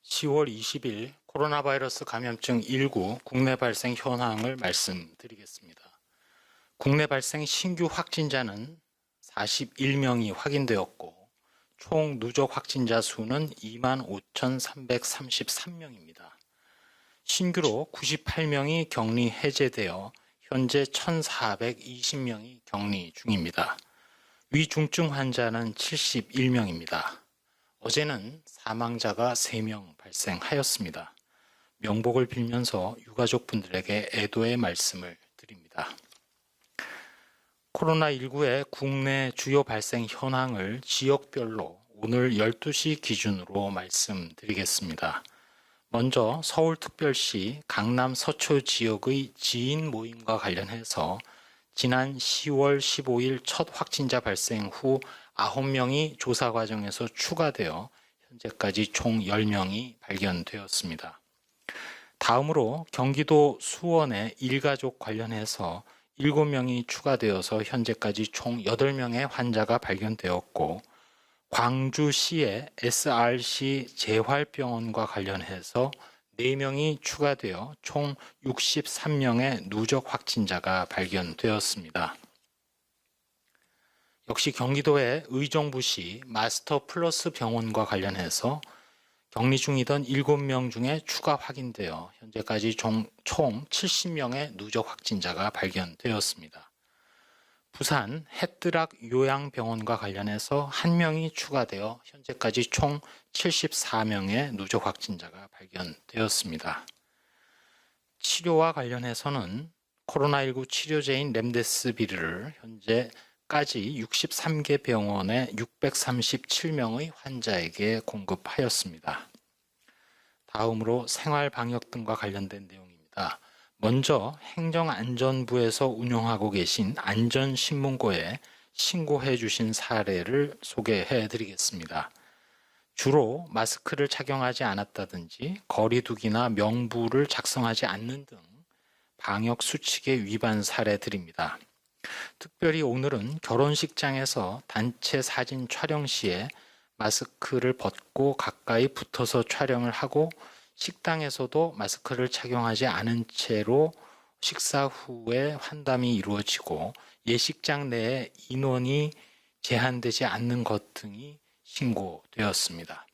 10월 20일 코로나 바이러스 감염증 19 국내 발생 현황을 말씀드리겠습니다. 국내 발생 신규 확진자는 41명이 확인되었고 총 누적 확진자 수는 25,333명입니다. 신규로 98명이 격리 해제되어 현재 1,420명이 격리 중입니다. 위중증 환자는 71명입니다. 어제는 사망자가 3명 발생하였습니다. 명복을 빌면서 유가족분들에게 애도의 말씀을 드립니다. 코로나19의 국내 주요 발생 현황을 지역별로 오늘 12시 기준으로 말씀드리겠습니다. 먼저 서울특별시 강남 서초 지역의 지인 모임과 관련해서 지난 10월 15일 첫 확진자 발생 후 9명이 조사 과정에서 추가되어 현재까지 총 10명이 발견되었습니다. 다음으로 경기도 수원의 일가족 관련해서 7명이 추가되어서 현재까지 총 8명의 환자가 발견되었고 광주시의 SRC 재활병원과 관련해서 4명이 추가되어 총 63명의 누적 확진자가 발견되었습니다. 역시 경기도의 의정부시 마스터 플러스 병원과 관련해서 격리 중이던 7명 중에 추가 확인되어 현재까지 총 70명의 누적 확진자가 발견되었습니다. 부산 해뜨락 요양병원과 관련해서 1명이 추가되어 현재까지 총 74명의 누적 확진자가 발견되었습니다. 치료와 관련해서는 코로나19 치료제인 렘데스비르를 현재까지 63개 병원에 637명의 환자에게 공급하였습니다. 다음으로 생활방역 등과 관련된 내용입니다. 먼저 행정안전부에서 운영하고 계신 안전신문고에 신고해 주신 사례를 소개해 드리겠습니다. 주로 마스크를 착용하지 않았다든지 거리두기나 명부를 작성하지 않는 등 방역 수칙의 위반 사례들입니다. 특별히 오늘은 결혼식장에서 단체 사진 촬영 시에 마스크를 벗고 가까이 붙어서 촬영을 하고 식당에서도 마스크를 착용하지 않은 채로 식사 후에 환담이 이루어지고 예식장 내에 인원이 제한되지 않는 것 등이 신고되었습니다.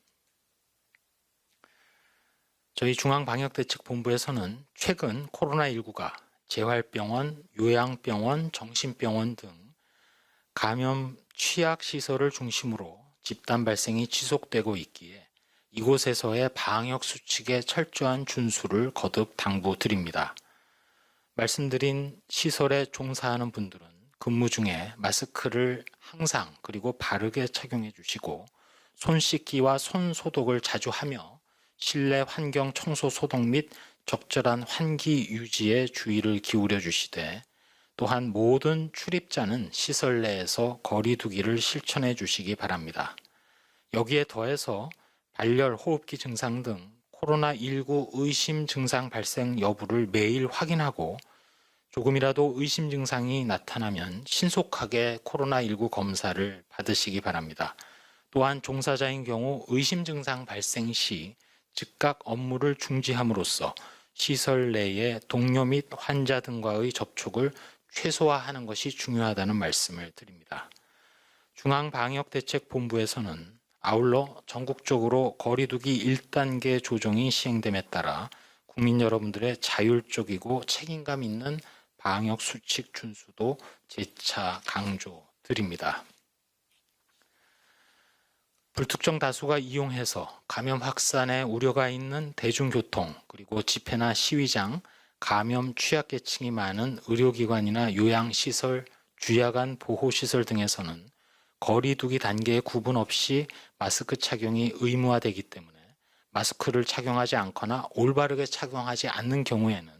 저희 중앙방역대책본부에서는 최근 코로나19가 재활병원, 요양병원, 정신병원 등 감염 취약시설을 중심으로 집단 발생이 지속되고 있기에 이곳에서의 방역 수칙의 철저한 준수를 거듭 당부드립니다. 말씀드린 시설에 종사하는 분들은 근무 중에 마스크를 항상 그리고 바르게 착용해 주시고 손 씻기와 손 소독을 자주 하며 실내 환경 청소 소독 및 적절한 환기 유지에 주의를 기울여 주시되 또한 모든 출입자는 시설 내에서 거리 두기를 실천해 주시기 바랍니다. 여기에 더해서 발열, 호흡기 증상 등 코로나19 의심 증상 발생 여부를 매일 확인하고 조금이라도 의심 증상이 나타나면 신속하게 코로나19 검사를 받으시기 바랍니다. 또한 종사자인 경우 의심 증상 발생 시 즉각 업무를 중지함으로써 시설 내의 동료 및 환자 등과의 접촉을 최소화하는 것이 중요하다는 말씀을 드립니다. 중앙방역대책본부에서는 아울러 전국적으로 거리두기 1단계 조정이 시행됨에 따라 국민 여러분들의 자율적이고 책임감 있는 방역 수칙 준수도 재차 강조드립니다. 불특정 다수가 이용해서 감염 확산의 우려가 있는 대중교통 그리고 집회나 시위장, 감염 취약계층이 많은 의료기관이나 요양시설, 주야간 보호시설 등에서는 거리두기 단계의 구분 없이 마스크 착용이 의무화되기 때문에 마스크를 착용하지 않거나 올바르게 착용하지 않는 경우에는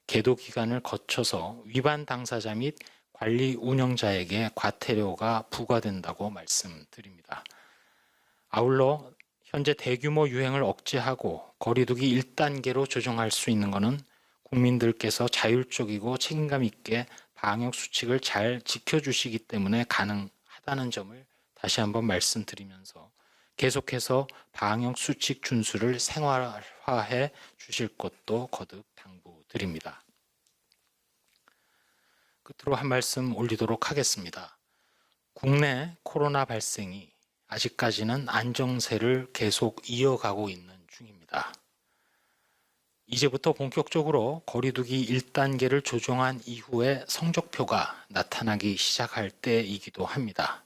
계도 기간을 거쳐서 위반 당사자 및 관리 운영자에게 과태료가 부과된다고 말씀드립니다. 아울러 현재 대규모 유행을 억제하고 거리두기 1단계로 조정할 수 있는 것은 국민들께서 자율적이고 책임감 있게 방역 수칙을 잘 지켜주시기 때문에 가능하다는 점을 다시 한번 말씀드리면서 계속해서 방역 수칙 준수를 생활화해 주실 것도 거듭 당부드립니다. 끝으로 한 말씀 올리도록 하겠습니다. 국내 코로나 발생이 아직까지는 안정세를 계속 이어가고 있는 중입니다. 이제부터 본격적으로 거리두기 1단계를 조정한 이후에 성적표가 나타나기 시작할 때이기도 합니다.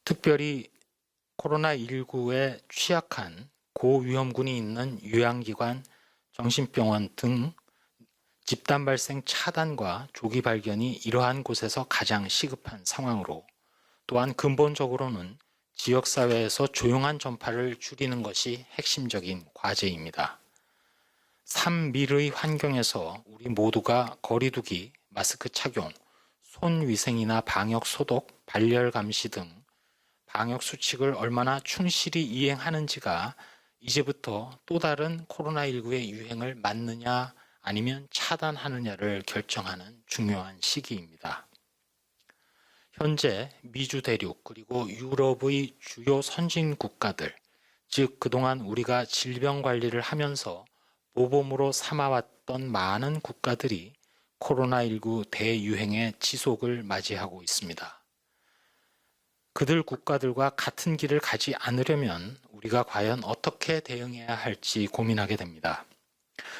특별히 코로나19에 취약한 고위험군이 있는 요양기관, 정신병원 등 집단 발생 차단과 조기 발견이 이러한 곳에서 가장 시급한 상황으로, 또한 근본적으로는 지역사회에서 조용한 전파를 줄이는 것이 핵심적인 과제입니다. 삼밀의 환경에서 우리 모두가 거리두기, 마스크 착용, 손위생이나 방역 소독, 발열 감시 등 방역 수칙을 얼마나 충실히 이행하는지가 이제부터 또 다른 코로나19의 유행을 막느냐 아니면 차단하느냐를 결정하는 중요한 시기입니다. 현재 미주 대륙 그리고 유럽의 주요 선진 국가들, 즉 그동안 우리가 질병 관리를 하면서 모범으로 삼아왔던 많은 국가들이 코로나19 대유행의 지속을 맞이하고 있습니다. 그들 국가들과 같은 길을 가지 않으려면 우리가 과연 어떻게 대응해야 할지 고민하게 됩니다.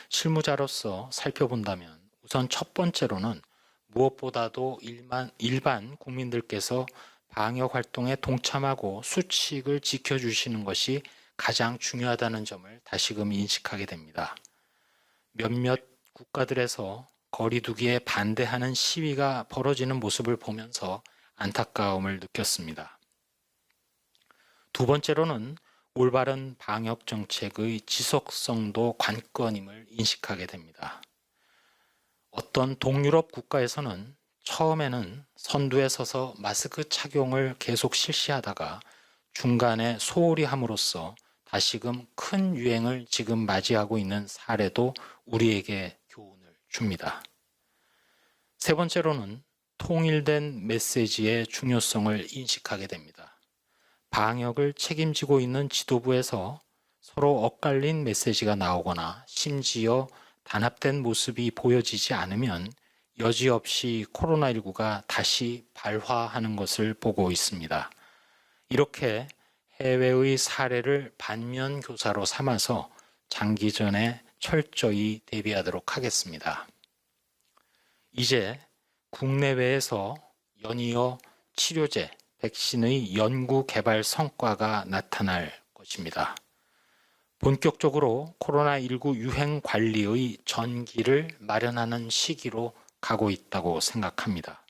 실무자로서 살펴본다면 우선 첫 번째로는 무엇보다도 일반 국민들께서 방역 활동에 동참하고 수칙을 지켜주시는 것이 가장 중요하다는 점을 다시금 인식하게 됩니다. 몇몇 국가들에서 거리두기에 반대하는 시위가 벌어지는 모습을 보면서 안타까움을 느꼈습니다. 두 번째로는 올바른 방역 정책의 지속성도 관건임을 인식하게 됩니다. 어떤 동유럽 국가에서는 처음에는 선두에 서서 마스크 착용을 계속 실시하다가 중간에 소홀히 함으로써 다시금 큰 유행을 지금 맞이하고 있는 사례도 우리에게 교훈을 줍니다. 세 번째로는 통일된 메시지의 중요성을 인식하게 됩니다. 방역을 책임지고 있는 지도부에서 서로 엇갈린 메시지가 나오거나 심지어 단합된 모습이 보여지지 않으면 여지없이 코로나19가 다시 발화하는 것을 보고 있습니다. 이렇게 해외의 사례를 반면교사로 삼아서 장기전에 철저히 대비하도록 하겠습니다. 이제 국내외에서 연이어 치료제, 백신의 연구 개발 성과가 나타날 것입니다. 본격적으로 코로나19 유행 관리의 전기를 마련하는 시기로 가고 있다고 생각합니다.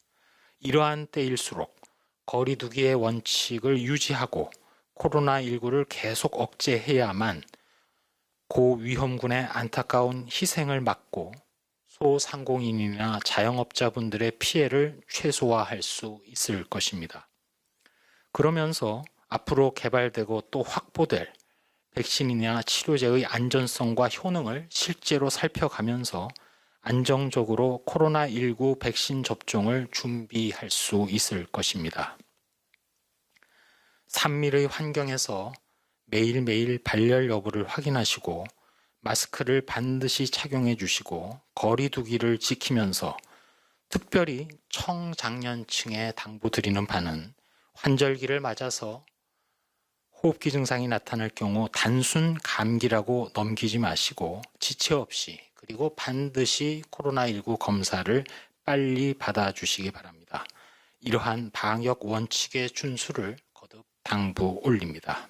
이러한 때일수록 거리두기의 원칙을 유지하고 코로나19를 계속 억제해야만 고위험군의 안타까운 희생을 막고 소상공인이나 자영업자분들의 피해를 최소화할 수 있을 것입니다. 그러면서 앞으로 개발되고 또 확보될 백신이나 치료제의 안전성과 효능을 실제로 살펴가면서 안정적으로 코로나19 백신 접종을 준비할 수 있을 것입니다. 삼밀의 환경에서 매일매일 발열 여부를 확인하시고 마스크를 반드시 착용해 주시고 거리 두기를 지키면서 특별히 청장년층에 당부드리는 바는 환절기를 맞아서 호흡기 증상이 나타날 경우 단순 감기라고 넘기지 마시고 지체 없이 그리고 반드시 코로나19 검사를 빨리 받아주시기 바랍니다. 이러한 방역 원칙의 준수를 거듭 당부 올립니다.